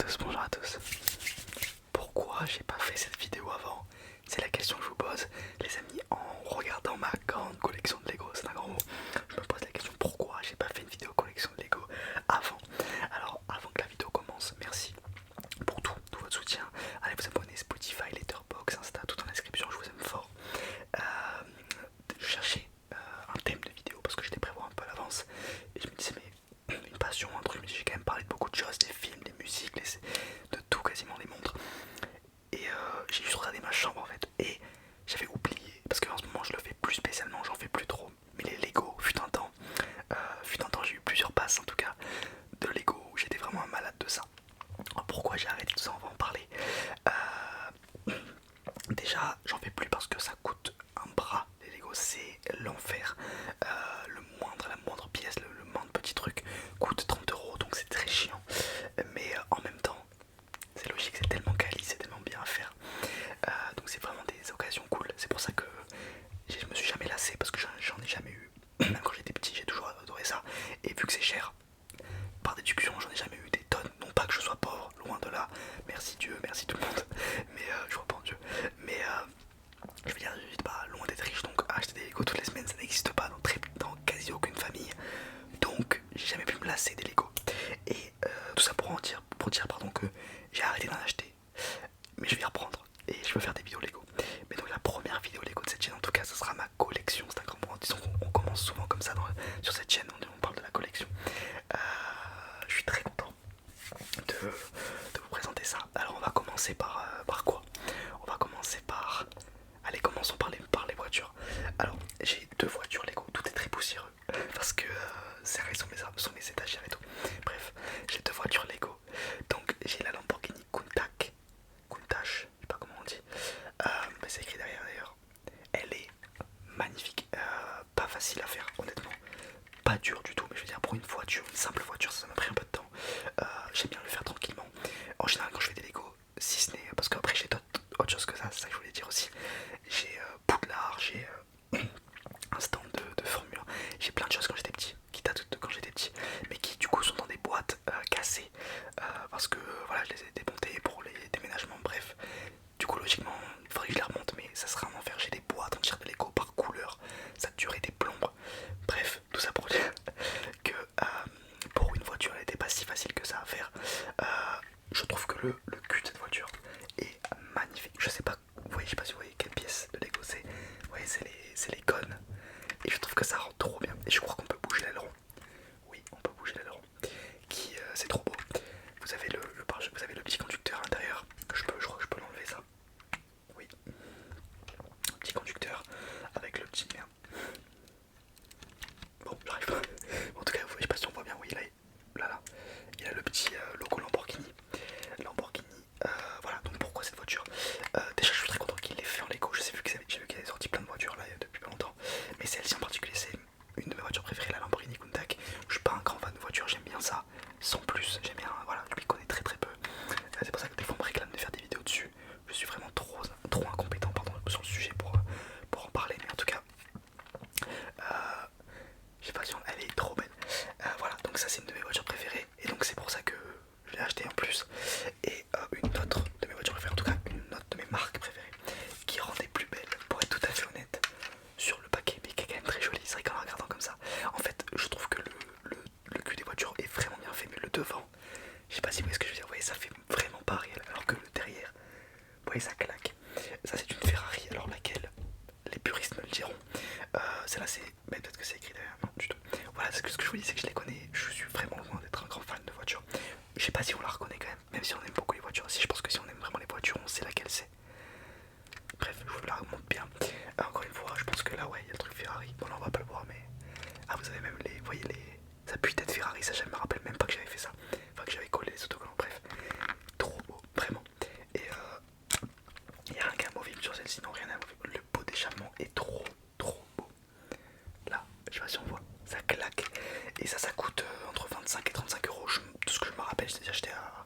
tous, bonjour à tous. Pourquoi j'ai pas fait cette vidéo avant? C'est la question que je vous pose, les amis, en regardant ma grande collection de Lego. C'est un grand mot. Je me pose la question pourquoi j'ai pas fait une vidéo collection de Lego avant. Alors, avant que la vidéo commence, merci pour tout votre soutien. Allez vous abonner, Spotify, Letterboxd, Insta, tout en description, je vous aime fort. Je cherchais un thème de vidéo parce que je l'ai prévu un peu à l'avance et je me disais mais une passion, un truc, mais j'ai quand même parlé de beaucoup de choses, des films, des musiques, de tout quasiment, les montres. Et j'ai juste regardé ma chambre en fait et j'avais oublié parce qu'en ce moment je le fais plus spécialement, j'en fais plus trop. Mais les Lego, fut un temps j'ai eu plusieurs passes en tout cas de Lego où j'étais vraiment un malade de ça. Alors, pourquoi j'ai arrêté tout ça, on va en parler. Déjà j'en fais plus parce que ça coûte un bras, les Lego c'est l'enfer. La moindre pièce, le moindre petit truc coûte 30 € donc c'est très chiant. Mais en même temps c'est logique, c'est tellement quali, c'est tellement bien à faire. Donc c'est vraiment des occasions cool. C'est pour ça que je me suis jamais lassé parce que j'en ai jamais eu. Même quand j'étais petit, j'ai toujours adoré ça. Et vu que c'est cher, par déduction, j'en ai jamais eu des tonnes. Non pas que je sois pauvre, loin de là. Merci Dieu, merci tout le monde. Mais je crois pas en Dieu. Mais je veux dire, j'étais pas loin d'être riche. Donc acheter des Lego toutes les semaines, ça n'existe pas dans quasi aucune famille. Donc j'ai jamais pu me lasser des Lego. Et tout ça pour dire pardon, que j'ai arrêté d'en acheter. Mais je vais y reprendre et je veux faire des vidéos Lego. Mais donc la première vidéo Lego de cette chaîne en tout cas ce sera ma collection. C'est un grand point. Disons qu'on commence souvent comme ça sur cette chaîne, on parle de la collection. Je suis très content de vous présenter ça. Alors on va commencer par quoi? On va commencer par... Allez, commençons par les voitures. Alors j'ai deux voitures Lego, tout est très poussiéreux parce que c'est vrai sur mes étagères et tout. Bref, j'ai deux voitures Lego. Donc j'ai la Lamborghini Countach, je sais pas comment on dit, mais c'est écrit derrière d'ailleurs. Elle est magnifique, pas facile à faire honnêtement, pas dur du tout, mais je veux dire pour une voiture, une simple voiture, ça m'a pris un peu de temps. J'aime bien le faire tranquillement. En général quand je fais des Lego, si ce n'est parce qu'après j'ai autre chose que ça, c'est ça que je voulais dire aussi. J'ai Poudlard, j'ai un stand de formule, j'ai plein de choses quand j'étais petit, qui datent de quand j'étais petit, mais qui du coup sont dans des boîtes cassées parce que voilà, je les ai démontées pour les déménagements. Bref, du coup logiquement il faudrait que je les remonte, mais ça serait un enfer. J'ai des boîtes entières de Lego par couleur, ça durait des plombes. Bref, tout ça pour dire que pour une voiture elle n'était pas si facile que ça à faire. Je trouve que le cul de cette voiture est magnifique. Je sais pas, je sais pas si vous voyez quelle pièce de Lego c'est. Vous voyez, c'est les cônes. Et je trouve que ça rend trop bien. Et je crois qu'on peut bouger l'aileron. Oui, on peut bouger l'aileron. C'est trop beau. Vous avez vous avez le petit conducteur à l'intérieur. Je crois que je peux l'enlever ça. Oui. Un petit conducteur avec le petit merde. Bon, j'arrive pas. En tout cas, je sais pas si on voit bien. Oui, là. Il y a le petit logo Lamborghini. Voilà, donc pourquoi cette voiture? Déjà, je suis très content qu'il l'ait fait en Lego. J'ai vu qu'il avait sorti plein de voitures là depuis pas longtemps. Mais celle-ci en particulier, c'est une de mes voitures préférées, la Lamborghini Countach. Je suis pas un grand fan de voiture, j'aime bien ça. Sans plus, j'aime bien, voilà, je m'y connais très peu. C'est pour ça que des fois on me réclame de faire des vidéos dessus. Je suis vraiment trop incompétent sur le sujet pour en parler. Mais en tout cas, je sais pas si elle est trop belle. Voilà, donc ça c'est une de mes voitures préférées. Et donc c'est pour ça que je l'ai acheté en plus. Et une autre de mes voitures préférées, en tout cas une autre de mes marques préférées, qui rend des plus belles, pour être tout à fait honnête, sur le paquet, mais qui est quand même très joli. C'est vrai qu'en la regardant comme ça, en fait je trouve que le cul des voitures est vraiment bien fait, mais le devant, je sais pas si vous voyez ce que je veux dire, vous voyez, ça fait vraiment pas réel, alors que le derrière, vous voyez, ça claque. Ça c'est une Ferrari, alors laquelle? Les puristes me le diront. Celle-là c'est... Mais peut-être que c'est écrit derrière, non du tout. Voilà, ce que je vous dis c'est que je les connais, je suis vraiment loin d'être un grand fan de voitures. Je sais pas si on la reconnaît quand même si on aime beaucoup les voitures aussi, je pense que si on aime vraiment les voitures, on sait laquelle c'est. Bref, je vous la remonte bien. Encore une fois, je pense que là, ouais, il y a le truc Ferrari. Bon, là, on va pas le voir, mais... Ah, vous avez même vous voyez ça pue d'être Ferrari, ça, je me rappelle même pas que j'avais fait ça. Enfin, que j'avais collé les autocollants, bref. Trop beau, vraiment. Et il y a rien qu'un mauvais sur celle-ci, non, rien à mauvais. Le pot d'échappement est trop beau. Là, je sais pas si on voit, ça claque. Et ça coûte entre 25 et 35 €. Tout ce que je me rappelle, je les ai achetés à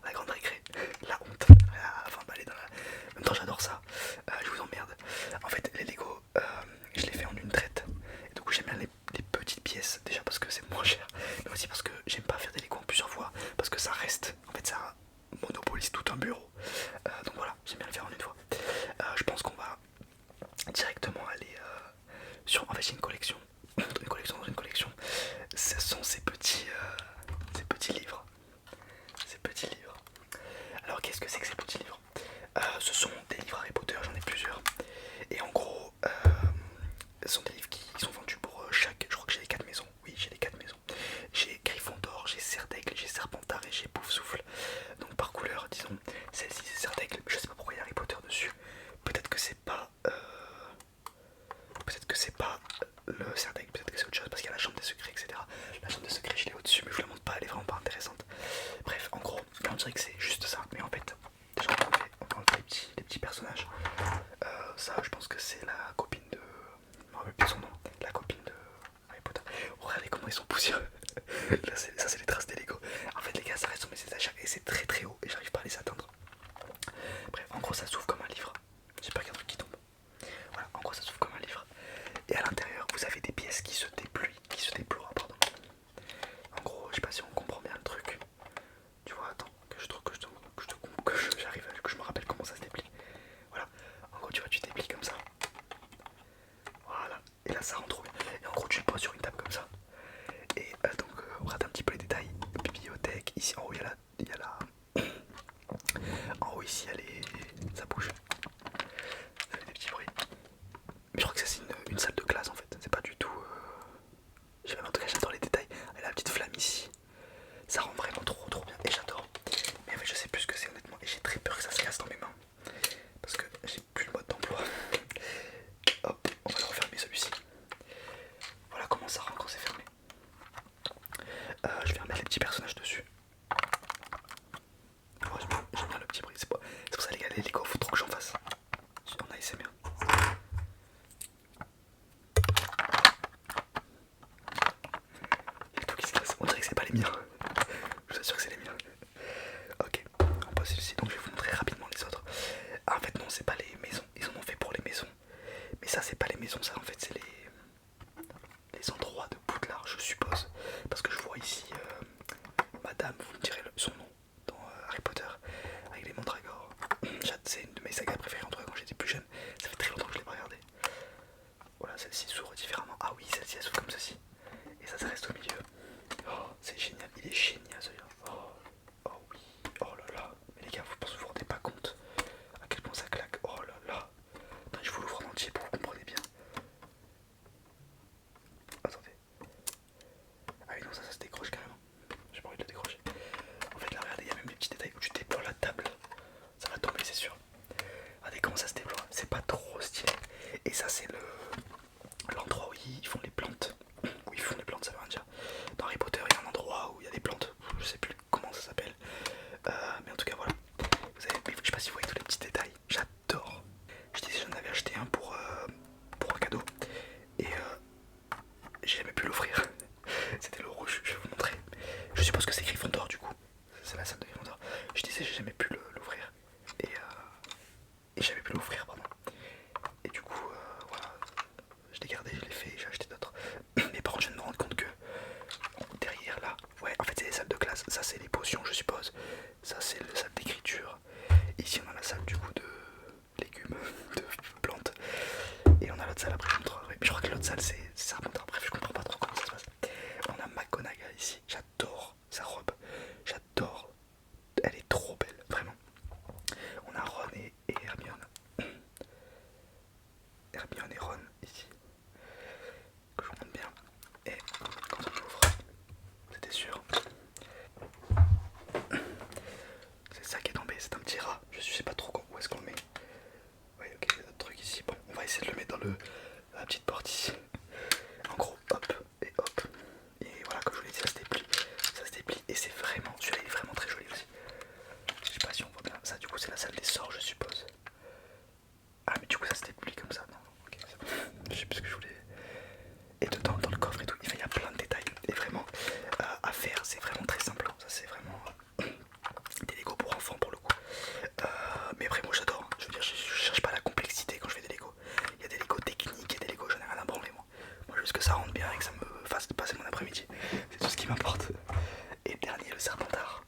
la grande récré. La honte. Enfin, balai dans la... En même temps, j'adore ça. Je vous emmerde. En fait, les Lego, je les fais en une traite. Et du coup, j'aime bien les petites pièces. Déjà parce que c'est moins cher, mais aussi parce que j'aime pas faire des Lego en plusieurs fois. test. En fait ça monopolise tout un bureau. Donc voilà, j'aime bien le faire en une fois. Je pense qu'on va directement aller sur... En fait j'ai une collection dans une collection. Ce sont ces petits livres. Ces petits livres. Alors qu'est-ce que c'est que ces petits livres? Ce sont des livres Harry Potter, j'en ai plusieurs. Et en gros, ce sont des livres qui sont vendus pour chaque... Je crois que j'ai les 4 maisons. Oui, j'ai les 4 maisons. J'ai Gryffondor, j'ai Serdaigle, j'ai Serpentard et j'ai Poufsouffle. Donc par couleur, disons, celle-ci c'est Serdaigle. Je sais pas pourquoi il y a Harry Potter dessus. Peut-être que c'est pas... Peut-être que c'est pas le Serdaigle, peut-être que c'est autre chose parce qu'il y a la chambre des secrets, etc. La chambre des secrets, je l'ai au-dessus, mais je vous la montre pas, elle est vraiment pas intéressante. Bref, en gros, on dirait que c'est juste ça. Mais en fait, déjà on va enlever les petits personnages. Ça, je pense que c'est la copine de... Je me rappelle plus son nom. La copine de Harry Potter. Oh, regardez comment ils sont poussiéreux. Là, ça c'est les traces des Lego. En fait les gars, ça reste sur mes étagères et c'est très très haut et j'arrive pas à les atteindre. Bref, en gros ça s'ouvre comme un livre. J'espère qu'il y a un truc qui tombe. Voilà, en gros ça s'ouvre comme un livre. Et à l'intérieur vous avez des pièces qui se déploient, pardon. En gros, je sais pas si on comprend bien le truc. Tu vois, attends, que je me rappelle comment ça se déplie. Voilà, en gros tu vois, tu déplies comme ça. Voilà, et là ça rentre trop bien. Et en gros tu le poses sur une table comme ça. Et donc on regarde un petit peu les détails. Bibliothèque, ici en haut il y a la... En haut ici il y a les... Ça bouge. Ça fait des petits bruits. Mais je crois que ça c'est une salle de classe en fait. C'est pas du tout... En tout cas j'adore les détails. Et la petite flamme ici. Ça rend vraiment trop bien. Et j'adore. Mais en fait je sais plus ce que c'est honnêtement. Et j'ai très peur que ça se casse dans mes mains. Parce que j'ai plus le mode d'emploi. Hop, on va le refermer celui-ci. Voilà comment ça rend quand c'est fermé. Je vais remettre les petits personnages dessus. Oh, j'aime bien le petit bruit. C'est pour ça les gars, les Lego, faut trop que j'en fasse. En ASMR. Il y a tout qui se casse. On dirait que c'est pas les miens. Je vous assure que c'est les miens. Ok, on passe ici. Donc je vais vous montrer rapidement les autres. Ah, en fait non, c'est pas les maisons. Ils en ont fait pour les maisons. Mais ça c'est pas les maisons, ça en fait c'est les endroits de Poudlard, je suppose. Parce que je vois ici Madame, vous me direz son nom dans Harry Potter avec les mandragores. C'est une de mes sagas préférées en tout cas quand j'étais plus jeune. Ça fait très longtemps que je l'ai pas regardé. Voilà, celle-ci s'ouvre différemment. Ah oui, celle-ci elle s'ouvre comme ceci. Et ça reste au milieu. Oh, c'est génial, il est génial celui-là. Oh oui, oh là là. Mais les gars, vous ne vous rendez pas compte à quel point ça claque. Oh là là. Attends, je vous l'ouvre en entier pour que vous compreniez bien. Attendez. Ah oui non, ça se décroche carrément. J'ai pas envie de le décrocher. En fait là regardez, il y a même des petits détails où tu déploies la table. Ça va tomber c'est sûr. Regardez comment ça se déploie. C'est pas trop stylé. Et ça c'est l'endroit où ils font les plantes. Où ils font les plantes, ça veut rien dire. Dans Harry Potter il y a un endroit où il y a des plantes. Je sais plus comment ça s'appelle. Mais en tout cas voilà. Vous avez, je sais pas si vous voyez tous les petits détails. J'adore. Je disais j'en avais acheté un pour un cadeau. Et j'ai jamais pu l'ouvrir. C'était le rouge, je vais vous montrer. Je suppose que c'est Gryffondor du coup. C'est la salle de Gryffondor. Je disais j'ai jamais pu l'ouvrir. Et j'avais pu l'ouvrir pardon. Et du coup voilà. Je l'ai gardé, je l'ai fait, j'ai acheté d'autres. Mais par contre je viens de me rendre compte que derrière là, ouais en fait c'est les salles de classe. Ça c'est les potions je suppose. Ça c'est la salle d'écriture. Ici on a la salle du coup de légumes, de plantes. Et on a l'autre salle après je vous montrerai. Mais je crois que l'autre salle c'est Serpentard. Bref je comprends pas trop comment ça se passe. On a McGonagall ici. J'adore sa robe. J'adore. Elle est trop belle, vraiment. On a Ron et Hermione. Hermione et Ron ici. Que je vous montre bien. Et quand on l'ouvre, c'était sûr. C'est ça qui est tombé, c'est un petit rat. Je sais pas trop où est-ce qu'on le met. Ouais, ok, il y a d'autres trucs ici. Bon, on va essayer de le mettre dans la petite porte ici. En gros, hop et hop. Et voilà, comme je vous l'ai dit, ça se déplie. Ça se déplie et c'est vraiment, celui-là il est vraiment très joli aussi. Je sais pas si on voit bien. Ça, du coup, c'est la salle des sorts, je suppose. Ah, mais du coup, ça se déplie comme ça. Non, ok, c'est bon. Je sais plus ce que je voulais. Et dedans, dans le coffre et tout, il y a plein de détails. Et vraiment, à faire, c'est vraiment très simple. Ça, c'est vraiment des Lego pour enfants pour le coup. Mais vraiment, j'adore. Je veux dire, je cherche pas la complexité quand je fais des Lego. Il y a des Lego techniques et des Lego, j'en ai rien à branler, moi. Moi, juste que ça rentre bien et que ça me fasse passer mon après-midi. C'est tout ce qui m'importe. Et le dernier, le Serpentard.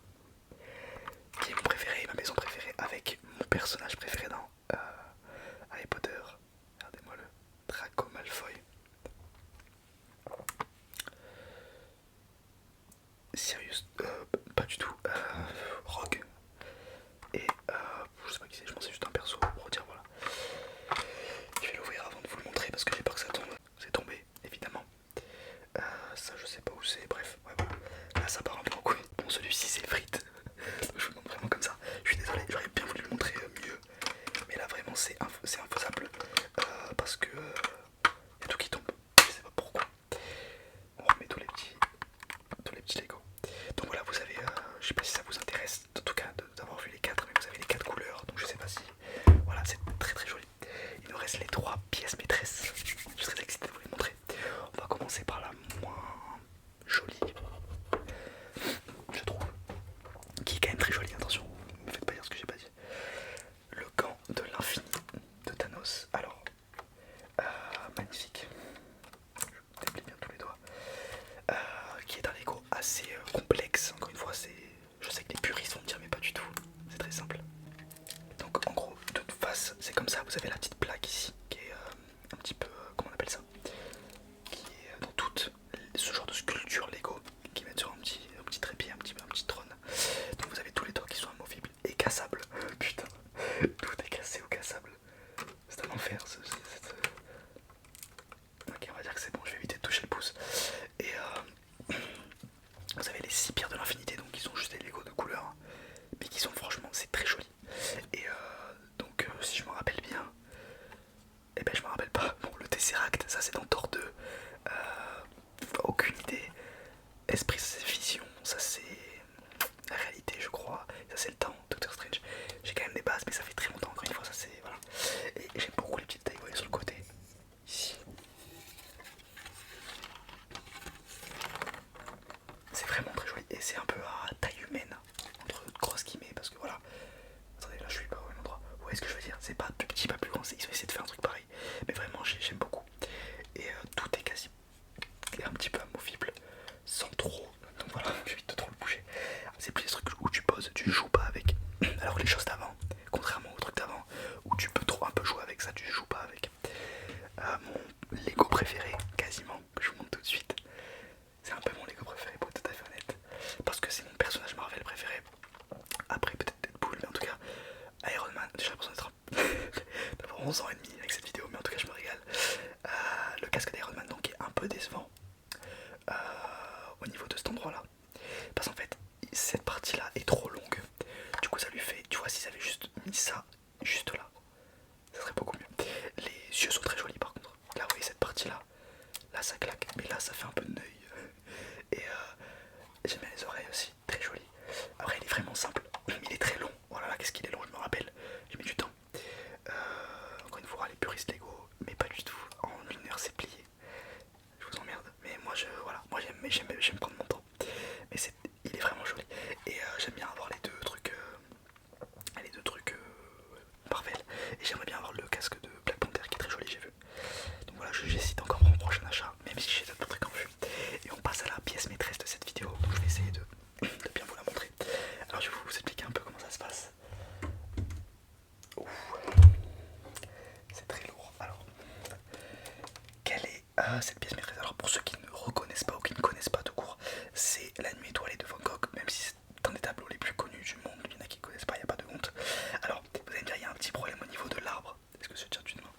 ça part un peu en couille. Bon, celui-ci c'est frites. Je vous le montre vraiment comme ça. Je suis désolé, j'aurais bien voulu le montrer mieux. Mais là vraiment c'est infaisable. Parce que y a tout qui tombe. Je sais pas pourquoi. On remet tous les petits Lego. Donc voilà, vous avez, je sais pas si ça vous intéresse, en tout cas d'avoir vu les 4, mais vous avez les 4 couleurs, donc je sais pas si. Voilà, c'est très très joli. Il nous reste les 3 pièces maîtresses. Je serais excité de vous les montrer. On va commencer par la moins jolie, je trouve. Qui est quand même très jolie, attention, ne me faites pas dire ce que j'ai pas dit. Le gant de l'infini de Thanos. Alors, magnifique. Je déplie bien tous les doigts. Qui est un Lego assez complexe. Encore une fois, je sais que les puristes vont me dire, mais pas du tout. C'est très simple. Donc, en gros, de toute face, c'est comme ça. Vous avez la petite plaque ici, qui est un petit peu, comment on appelle ça, qui est dans tout ce genre de sculpture Lego, qui mettent sur un petit trépied, un petit trône. Donc, vous avez tous les doigts qui sont amovibles et cassables. Putain, tout est cassé ou cassable. C'est un enfer. Ok, on va dire que c'est bon, je vais éviter de toucher le pouce. Et vous avez les 6 pierres de l'infinité, donc qui sont juste des Lego de couleur, mais qui sont franchement, c'est très joli. Et donc, si je me rappelle bien, et ben je me rappelle pas. Bon, le Tesseract, ça c'est dans Thor 2. Aucune idée. Esprit Vision, ça c'est la réalité, je crois. Ça c'est le temps, Doctor Strange. J'ai quand même des bases, mais ça fait très longtemps, encore une fois, ça c'est. Voilà. Et j'aime beaucoup les petites tailles, vous voyez, sur le côté. Ici. C'est vraiment très joli et c'est un peu à taille humaine, entre grosses guillemets, parce que voilà. Attendez, là je suis pas au même endroit. Vous voyez ce que je veux dire? C'est pas plus petit, pas plus grand, ils ont essayé de faire un truc pareil. Mais vraiment, j'aime beaucoup. Et tout est quasi un petit peu amovible, sans trop. Donc voilà, j'évite de trop le bouger. C'est plus des trucs où tu poses, tu joues pas avec. Alors que les choses d'avant, contrairement aux trucs d'avant, où tu peux trop un peu jouer avec ça, tu joues pas avec. Mon Lego préféré, quasiment, que je vous montre tout de suite. C'est un peu mon Lego préféré pour être tout à fait honnête. Parce que c'est mon personnage Marvel préféré. Après peut-être Deadpool, mais en tout cas Iron Man. J'ai l'impression d'avoir 11 ans et demi avec cette vidéo, mais en tout cas je me régale. Le casque d'Iron Man donc est un peu décevant au niveau de cet endroit là. Parce qu'en fait cette partie là est trop longue. Du coup ça lui fait, tu vois, s'ils avaient juste mis ça juste là, ça serait beaucoup mieux. Les yeux sont très jolis par contre. Là vous voyez cette partie là, là ça claque, mais là ça fait un peu de œil. Et j'aime bien les oreilles aussi, très joli. Après il est vraiment simple, mais il est très long. Oh là là, qu'est-ce qu'il est long, je me rappelle, j'ai mis du temps. Encore une fois, les puristes Lego, mais pas du tout. En 1 heure c'est plié. Je vous emmerde, mais moi voilà, moi j'aime prendre mon temps. Mais il est vraiment joli. Et j'aime bien avoir les deux trucs Marvel. Et j'aimerais bien avoir le casque de Black Panther qui est très joli, j'ai vu. Donc voilà, j'hésite encore pour mon prochain achat, même si j'ai d'autres trucs en vue. Et on passe à la pièce maîtresse de cette vidéo, donc je vais essayer de bien vous la montrer. Alors je vais vous expliquer un peu comment ça se passe. Ouf. C'est très lourd. Alors, quelle est cette pièce maîtresse? Alors pour ceux qui ne reconnaissent pas ou qui ne connaissent pas tout court, c'est la nuit étoilée de Van Gogh, même si c'est un des tableaux les plus connus du monde, il y en a qui ne connaissent pas, il n'y a pas de honte. Alors, vous allez me dire, il y a un petit problème au niveau de l'arbre. Est-ce que ça tient une main?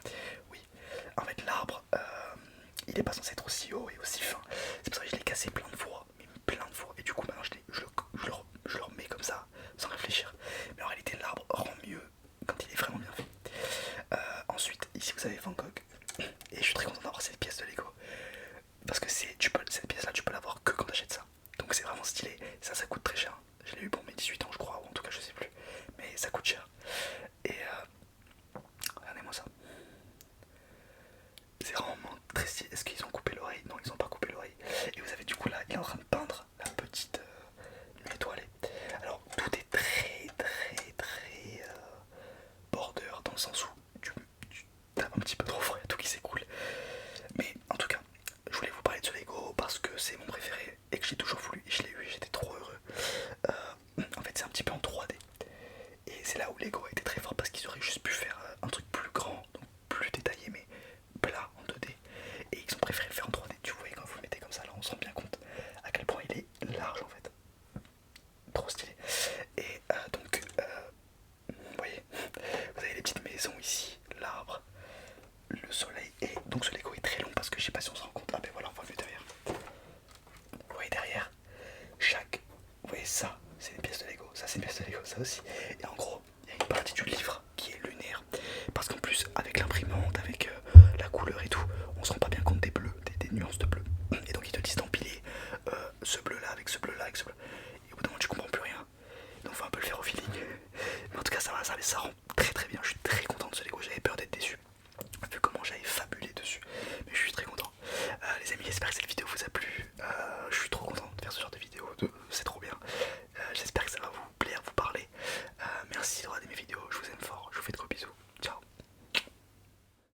Oui. En fait, l'arbre, il n'est pas censé être aussi haut et aussi fin. C'est pour ça que je l'ai cassé plein de fois, mais plein de fois. Et du coup, maintenant, je le remets comme ça, sans réfléchir. Mais en réalité, l'arbre rend mieux quand il est vraiment bien fait. Ensuite, ici, vous avez Van Gogh. Et je suis très content d'avoir cette pièce de Lego. Parce que cette pièce là tu peux l'avoir que quand tu achètes ça. Donc c'est vraiment stylé. Ça coûte très cher. Je l'ai eu pour mes 18 ans je crois, ou en tout cas je sais plus. Mais ça coûte cher. Et regardez-moi ça. C'est vraiment très stylé. Est-ce qu'ils ont coupé l'oreille? Non, ils ont pas coupé l'oreille. Et vous avez du coup là, il est en train de peindre la petite étoilée. Alors tout est très border, dans le sens où tu tapes un petit peu trop fort, il y a tout qui s'écroule. Mais en tout cas, je voulais vous parler de ce Lego parce que c'est mon préféré et que j'ai toujours voulu et je l'ai eu et j'étais trop heureux. En fait c'est un petit peu en 3D et c'est là où ça c'est une pièce de Lego, ça c'est une pièce de Lego, ça aussi. Et en gros, il y a une partie du livre qui est lunaire. Parce qu'en plus, avec l'imprimante, avec la couleur et tout, on se rend pas bien compte des bleus, des nuances de bleu. Et donc ils te disent d'empiler ce bleu là avec ce bleu là avec ce bleu. Et au bout d'un moment tu comprends plus rien. Donc faut un peu le faire au feeling. Mais en tout cas ça rend